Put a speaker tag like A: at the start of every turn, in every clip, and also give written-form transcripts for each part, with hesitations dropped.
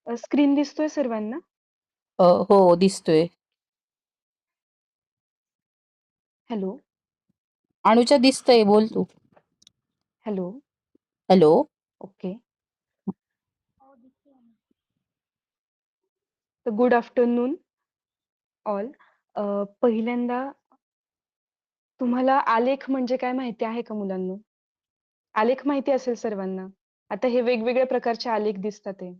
A: Screen दिसतोय सर्वांना?
B: हो दिसतोय.
A: हॅलो,
B: अनुजा दिसतंय, बोल तू.
A: हॅलो.
B: हॅलो.
A: ओके. तर गुड आफ्टरनून ऑल. पहिल्यांदा तुम्हाला आलेख म्हणजे काय माहिती आहे का मुलांनो? आलेख माहिती असेल सर्वांना. आता हे वेगवेगळ्या प्रकारचे आलेख दिसतात आहे.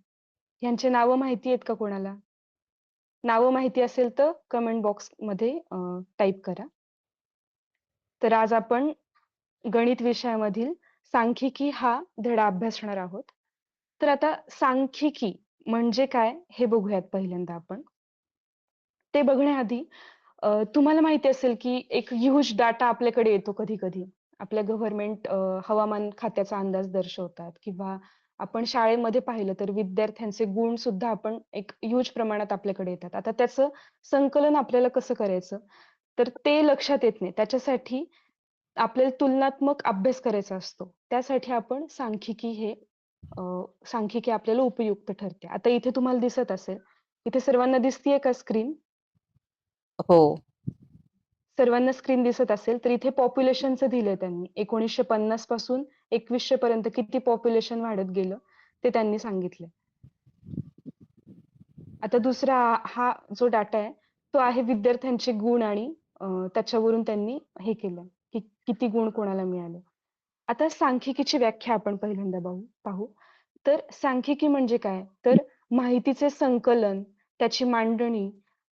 A: ह्यांची नावं माहिती आहेत का कोणाला? नावं माहिती असेल तर कमेंट बॉक्समध्ये टाइप करा. तर आज आपण गणित विषयामधील सांख्यिकी हा धडा अभ्यासणार आहोत. तर आता सांख्यिकी म्हणजे काय हे बघूयात पहिल्यांदा आपण. ते बघण्याआधी तुम्हाला माहिती असेल की एक ह्यूज डाटा आपल्याकडे येतो कधी-कधी. आपल्या गव्हर्नमेंट हवामान खात्याचा अंदाज दर्शवतात किंवा आपण शाळेमध्ये पाहिलं तर विद्यार्थ्यांचे गुण सुद्धा आपण एक ह्यूज प्रमाणात आपल्याकडे येतात. आता त्याचं संकलन आपल्याला कसं करायचं? तर ते लक्षात येत नाही. त्याच्यासाठी आपल्याला तुलनात्मक अभ्यास करायचा असतो. त्यासाठी आपण सांख्यिकी आपल्याला उपयुक्त ठरते. आता इथे तुम्हाला दिसत असेल. इथे सर्वांना दिसतीये का स्क्रीन?
B: हो.
A: सर्वांना स्क्रीन दिसत असेल तर इथे पॉप्युलेशनचं दिलंय त्यांनी. 1950 पासून 2100 पर्यंत किती पॉप्युलेशन वाढत गेलं ते त्यांनी सांगितलंय. आता दुसरा हा जो डाटा आहे तो आहे विद्यार्थ्यांचे गुण आणि त्याच्यावरून त्यांनी हे केलं की किती गुण कोणाला मिळाले. आता सांख्यिकीची व्याख्या आपण पहिल्यांदा पाहू. तर सांख्यिकी म्हणजे काय? तर माहितीचे संकलन, त्याची मांडणी,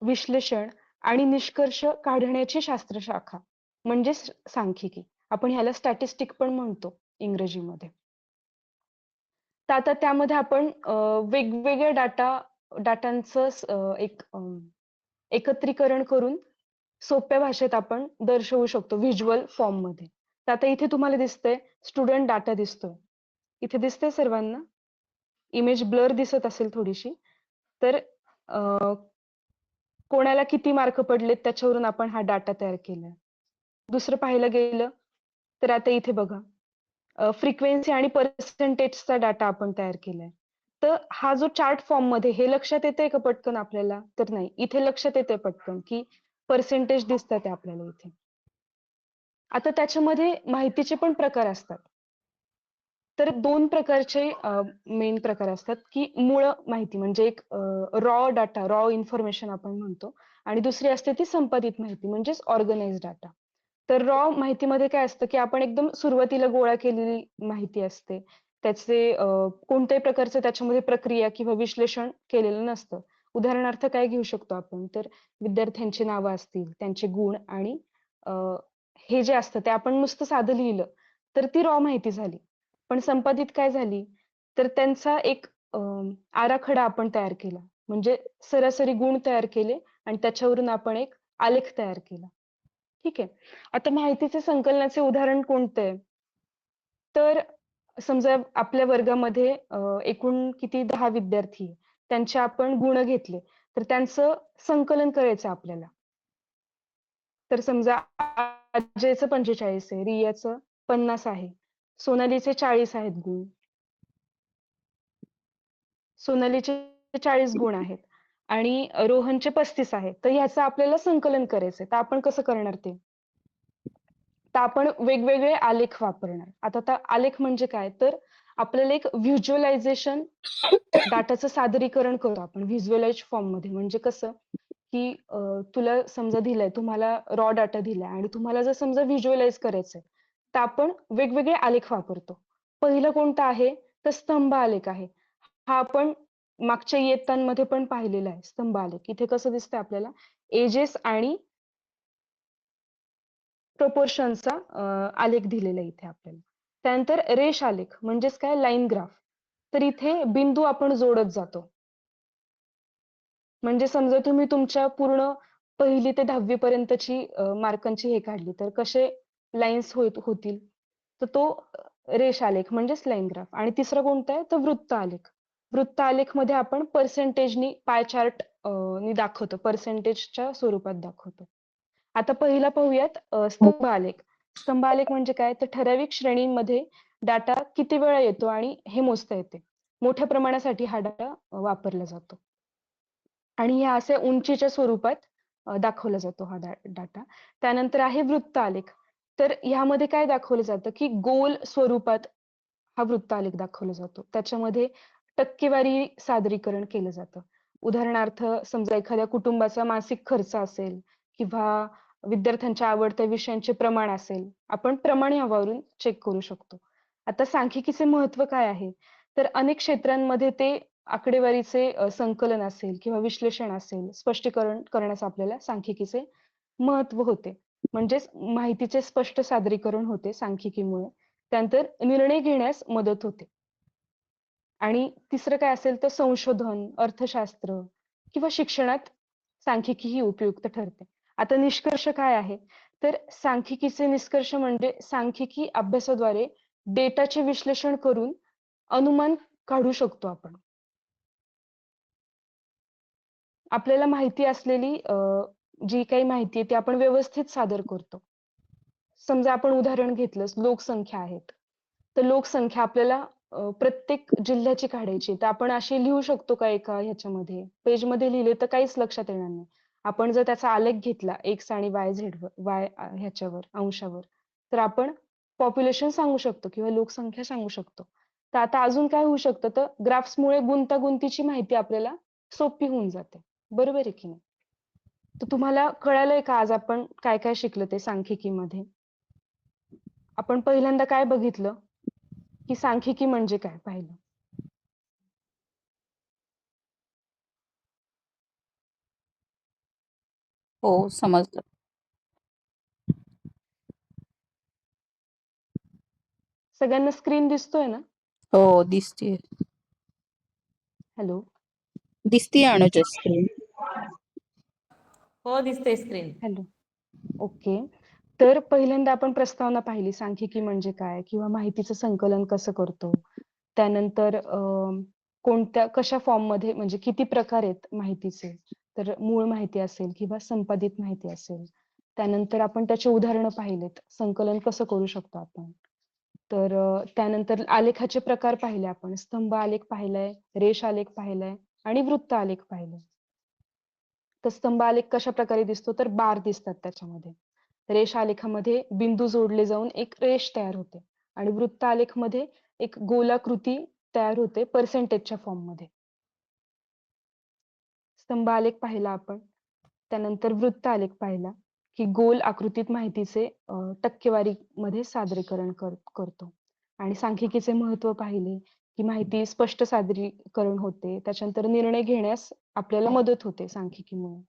A: विश्लेषण आणि निष्कर्ष काढण्याची शास्त्रशाखा म्हणजेच सांख्यिकी. आपण ह्याला स्टॅटिस्टिक पण म्हणतो इंग्रजीमध्ये. तर आता त्यामध्ये आपण वेगवेगळ्या डाटांचं एकत्रीकरण करून सोप्या भाषेत आपण दर्शवू शकतो व्हिज्युअल फॉर्ममध्ये. तर आता इथे तुम्हाला दिसतंय स्टुडंट डाटा दिसतोय. इथे दिसतंय सर्वांना? इमेज ब्लर दिसत असेल थोडीशी. तर कोणाला किती मार्क पडलेत त्याच्यावरून आपण हा डाटा तयार केलाय. दुसरं पाहायला गेलं तर आता इथे बघा फ्रिक्वेन्सी आणि पर्सेंटेजचा डाटा आपण तयार केलाय. तर हा जो चार्ट फॉर्ममध्ये हे लक्षात येतंय का पटकन आपल्याला? तर नाही. इथे लक्षात येतंय पटकन की पर्सेंटेज दिसतात आहे आपल्याला इथे. आता त्याच्यामध्ये माहितीचे पण प्रकार असतात. तर 2 प्रकारचे मेन प्रकार असतात, की मूळ माहिती म्हणजे एक रॉ डाटा, रॉ इन्फॉर्मेशन आपण म्हणतो आणि दुसरी असते ती संपादित माहिती म्हणजेच ऑर्गनाइज्ड डाटा. तर रॉ माहितीमध्ये काय असतं, की आपण एकदम सुरुवातीला गोळा केलेली माहिती असते. त्याचे कोणत्याही प्रकारचं त्याच्यामध्ये प्रक्रिया किंवा विश्लेषण केलेलं नसतं. उदाहरणार्थ काय घेऊ शकतो आपण? तर विद्यार्थ्यांची नावं असतील, त्यांचे गुण आणि अ, हे जे असतं ते आपण नुसतं साधं लिहिलं, तर ती रॉ माहिती झाली. पण संपादित काय झाली? तर त्यांचा एक आराखडा आपण तयार केला. म्हणजे सरासरी गुण तयार केले आणि त्याच्यावरून आपण एक आलेख तयार केला. ठीक आहे. आता माहितीचे संकलनाचे उदाहरण कोणतं आहे? तर समजा आपल्या वर्गामध्ये एकूण किती 10 विद्यार्थी आहे. त्यांचे आपण गुण घेतले, तर त्यांचं संकलन करायचं आपल्याला. तर समजा अजयचं 45 आहे, रियाचं 50 आहे, सोनालीचे 40 आहेत गुण. सोनालीचे 40 गुण आहेत आणि रोहनचे 35 आहेत. तर ह्याचं आपल्याला संकलन करायचंय. तर आपण कसं करणार ते? तर आपण वेगवेगळे आलेख वापरणार. आता आलेख म्हणजे काय? तर आपल्याला एक व्हिज्युअलायझेशन डाटाचं सादरीकरण करतो आपण व्हिज्युअलाइज फॉर्ममध्ये. म्हणजे कसं? की तुला समजा दिलंय, तुम्हाला रॉ डाटा दिलाय आणि तुम्हाला जर समजा व्हिज्युअलाइज करायचंय, तर आपण वेगवेगळे आलेख वापरतो. पहिलं कोणतं आहे? तर स्तंभ आलेख आहे. हा आपण मागच्या इयत्तांमध्ये पण पाहिलेला आहे स्तंभ आलेख. इथे कसं दिसतंय आपल्याला? एजेस आणि प्रपोर्शनचा आलेख दिलेला आहे इथे आपल्याला. त्यानंतर रेष आलेख म्हणजेच काय? Line graph. तर इथे बिंदू आपण जोडत जातो. म्हणजे समजा तुम्ही तुमच्या पूर्ण 1ली ते 10वी पर्यंतची मार्कांची हे काढली तर कसे लाईन्स होतील? तर तो रेष आलेख म्हणजेच लाईन ग्राफ आणि तिसरं कोणतं आहे? तर वृत्त आलेख. वृत्त आलेखमध्ये आपण पर्सेंटेजनी पाय चार्ट नी दाखवतो. पर्सेंटेजच्या स्वरूपात दाखवतो. आता पहिला पाहूयात स्तंभ आलेख. स्तंभ आलेख म्हणजे काय? तर ठराविक श्रेणींमध्ये डाटा किती वेळा येतो आणि हे मोजता येते. मोठ्या प्रमाणासाठी हा डाटा वापरला जातो. आणि हे असे उंचीच्या स्वरूपात दाखवला जातो हा डाटा. त्यानंतर आहे वृत्त आलेख. तर ह्यामध्ये काय दाखवलं जातं, की गोल स्वरूपात हा वृत्त आलेख दाखवला जातो. त्याच्यामध्ये टक्केवारी सादरीकरण केलं जातं. उदाहरणार्थ समजा एखाद्या कुटुंबाचा मासिक खर्च असेल किंवा विद्यार्थ्यांच्या आवडत्या विषयांचे प्रमाण असेल, आपण प्रमाण यावरून चेक करू शकतो. आता सांख्यिकीचे महत्त्व काय आहे? तर अनेक क्षेत्रांमध्ये ते आकडेवारीचे संकलन असेल किंवा विश्लेषण असेल, स्पष्टीकरण करण्यास आपल्याला सांख्यिकीचे महत्त्व होते. म्हणजेच माहितीचे स्पष्ट सादरीकरण होते सांख्यिकीमुळे. त्यानंतर निर्णय घेण्यास मदत होते. आणि तिसरं काय असेल तर संशोधन, अर्थशास्त्र किंवा शिक्षणात सांख्यिकी ही उपयुक्त ठरते. आता निष्कर्ष काय आहे? तर सांख्यिकीचे निष्कर्ष म्हणजे सांख्यिकी अभ्यासाद्वारे डेटाचे विश्लेषण करून अनुमान काढू शकतो आपण. आपल्याला माहिती असलेली जी काही माहिती आहे ती आपण व्यवस्थित सादर करतो. समजा आपण उदाहरण घेतलं लोकसंख्या आहेत. तर लोकसंख्या आपल्याला प्रत्येक जिल्ह्याची काढायची तर आपण अशी लिहू शकतो का एका ह्याच्यामध्ये पेजमध्ये लिहिले तर काहीच लक्षात येणार नाही. आपण जर त्याचा आलेख घेतला एक्स आणि वाय झेडवर वाय ह्याच्यावर अंशावर तर आपण पॉप्युलेशन सांगू शकतो किंवा लोकसंख्या सांगू शकतो. तर आता अजून काय होऊ शकतं तर ग्राफ्समुळे गुंतागुंतीची माहिती आपल्याला सोपी होऊन जाते. बरोबर आहे की नाही? तर तुम्हाला कळालंय का आज आपण काय काय शिकलो ते सांख्यिकीमध्ये? आपण पहिल्यांदा काय बघितलं, की सांख्यिकी म्हणजे काय पाहिलं?
B: हो, समजलं.
A: सगळ्यांना स्क्रीन दिसतोय ना?
B: हो, दिसतीये.
A: हॅलो.
B: दिसतीये अनुजा स्क्रीन.
C: हो दिसते स्क्रीन.
A: हॅलो. ओके. तर पहिल्यांदा आपण प्रस्तावना पाहिली सांख्यिकी म्हणजे काय किंवा माहितीचं संकलन कसं करतो. त्यानंतर कोणत्या कशा फॉर्ममध्ये म्हणजे किती प्रकार आहेत माहितीचे. तर मूळ माहिती असेल किंवा संपादित माहिती असेल. त्यानंतर आपण त्याचे उदाहरणं पाहिलेत. संकलन कसं करू शकतो आपण. तर त्यानंतर आलेखाचे प्रकार पाहिले आपण. स्तंभ आलेख पाहिलाय, रेष आलेख पाहिलाय आणि वृत्त आलेख पाहिलाय. तर स्तंभ आलेख कशा प्रकारे दिसतो तर बार दिसतात त्याच्यामध्ये. रेष आलेखामध्ये बिंदू जोडले जाऊन एक रेष तयार होते आणि वृत्त आलेखमध्ये एक गोलाकृती तयार होते पर्सेंटेजच्या फॉर्ममध्ये. स्तंभ आलेख पाहिला आपण. त्यानंतर वृत्त आलेख पाहिला, की गोल आकृतीत माहितीचे टक्केवारीमध्ये सादरीकरण करतो. आणि सांख्यिकीचे महत्त्व पाहिले, की माहिती स्पष्ट सादरीकरण होते. त्याच्यानंतर निर्णय घेण्यास आपल्याला मदत होते सांख्यिकीमुळे.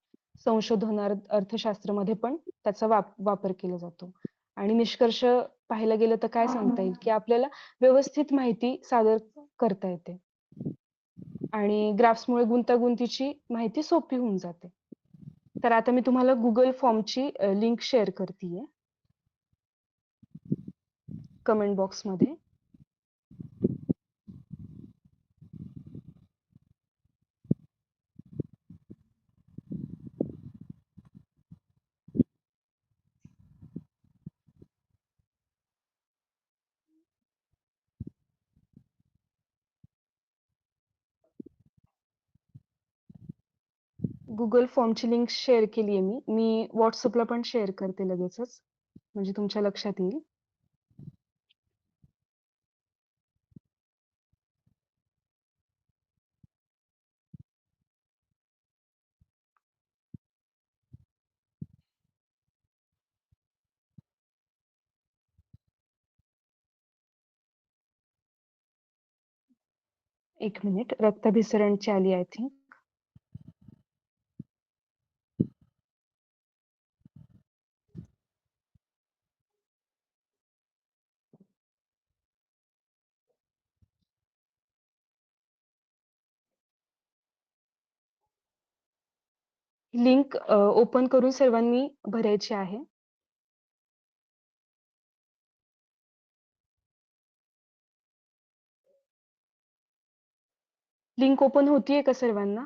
A: संशोधन अर्थशास्त्रामध्ये पण त्याचा वापर केला जातो. आणि निष्कर्ष पाहायला गेलं तर काय सांगता येईल, की आपल्याला व्यवस्थित माहिती सादर करता येते. आणि ग्राफ्समुळे गुंतागुंतीची माहिती सोपी होऊन जाते. तर आता मी तुम्हाला Google फॉर्मची लिंक शेअर करतीये. कमेंट बॉक्समध्ये. Google फॉर्मची लिंक शेअर केली आहे मी. मी WhatsAppला पण शेअर करते लगेचच. म्हणजे तुमच्या लक्षात येईल. एक मिनिट. रक्ताभिसरणची आली आय थिंक. लिंक ओपन करून सर्वांनी भरायची आहे. लिंक ओपन होतीये का सर्वांना?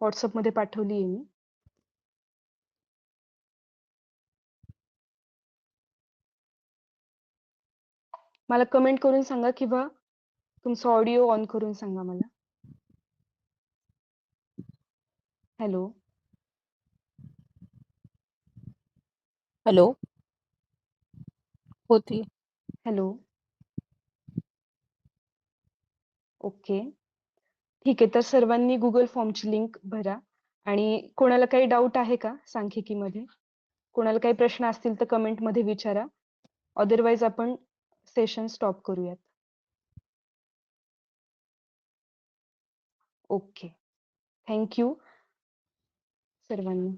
A: WhatsAppमध्ये पाठवली आहे मी. मला कमेंट करून सांगा किंवा तुमचा ऑडिओ ऑन करून सांगा मला. हॅलो.
B: हॅलो. होती.
A: हॅलो. ओके. ठीक आहे. तर सर्वांनी Google फॉर्मची लिंक भरा आणि कोणाला काही डाऊट आहे का सांख्यिकीमध्ये? कोणाला काही प्रश्न असतील तर कमेंटमध्ये विचारा. अदरवाईज आपण सेशन स्टॉप करूयात. ओके. थँक यू सर्वांनी.